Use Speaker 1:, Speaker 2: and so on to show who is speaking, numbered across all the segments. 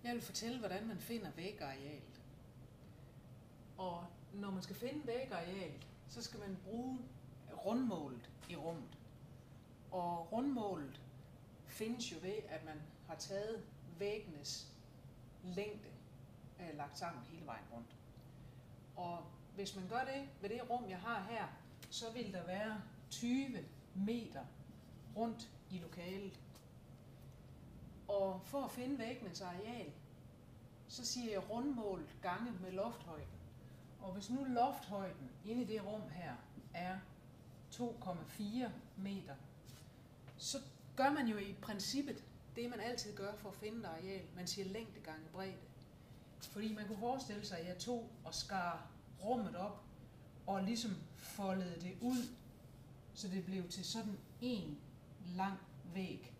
Speaker 1: Jeg vil fortælle, hvordan man finder vægarealet. Og når man skal finde vægarealet, så skal man bruge rundmålet i rummet. Og rundmålet findes jo ved, at man har taget væggenes længde lagt sammen hele vejen rundt. Og hvis man gør det ved det rum, jeg har her, så vil der være 20 meter rundt i lokalet. Og for at finde væggenes areal, så siger jeg rundmålet gange med lofthøjden. Og hvis nu lofthøjden inde i det rum her er 2,4 meter, så gør man jo i princippet det, man altid gør for at finde et areal. Man siger længde gange bredde. Fordi man kunne forestille sig, at jeg tog og skar rummet op og ligesom foldede det ud, så det blev til sådan en lang væg,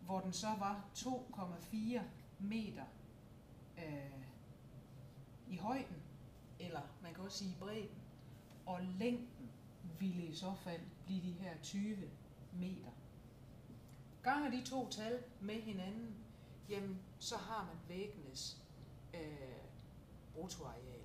Speaker 1: hvor den så var 2,4 meter i højden, eller man kan også sige i bredden, og længden ville i så fald blive de her 20 meter. Ganger de to tal med hinanden, jamen så har man væggenes bruttoareal.